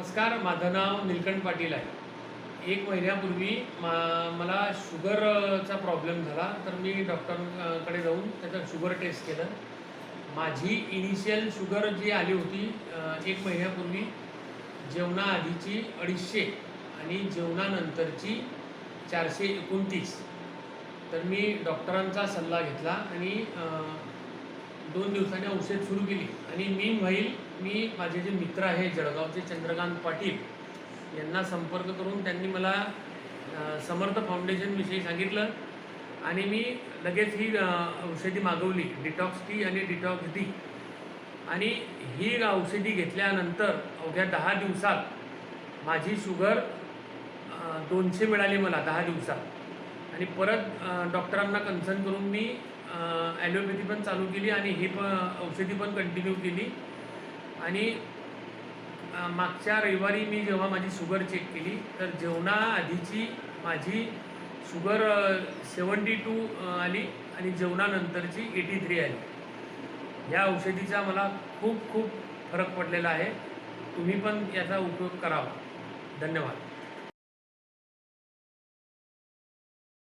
नमस्कार, माझं नाव नीलकंठ पाटील आहे। 1 महिन्यापूर्वी मला शुगरचा प्रॉब्लेम झाला, तर मी डॉक्टरांकडे जाऊन त्याचं शुगर टेस्ट केलं। माझी इनिशियल शुगर जी आली होती 1 महिन्यापूर्वी, जेवणाआधीची 250 आणि जेवणानंतरची 429। तर मी डॉक्टरांचा सल्ला घेतला आणि 2 दिवसांनी औषध सुरू केली। आणि मी माझे जे मित्र आहे जळगावचे चंद्रकांत पाटील यांना संपर्क करून त्यांनी मला समर्थ फाउंडेशनविषयी सांगितलं आणि मी लगेच ही औषधी मागवली, डिटॉक्स टी आणि डिटॉक्स डी। आणि ही औषधी घेतल्यानंतर अवघ्या 10 दिवसात माझी शुगर 200 मिळाली मला 10 दिवसात। आणि परत डॉक्टरांना कन्सल्ट करून मी ॲलोपॅथी पण चालू केली आणि ही औषधी पण कंटिन्यू केली। आणि मागच्या रविवारी मी जेव्हा माझी शुगर चेक केली तर जेवणाआधीची माझी शुगर 72 आली आणि जेवणानंतरची 83 आली। या औषधीचा मला खूप फरक पडलेला आहे। तुम्ही पण याचा उपयोग करावा। धन्यवाद।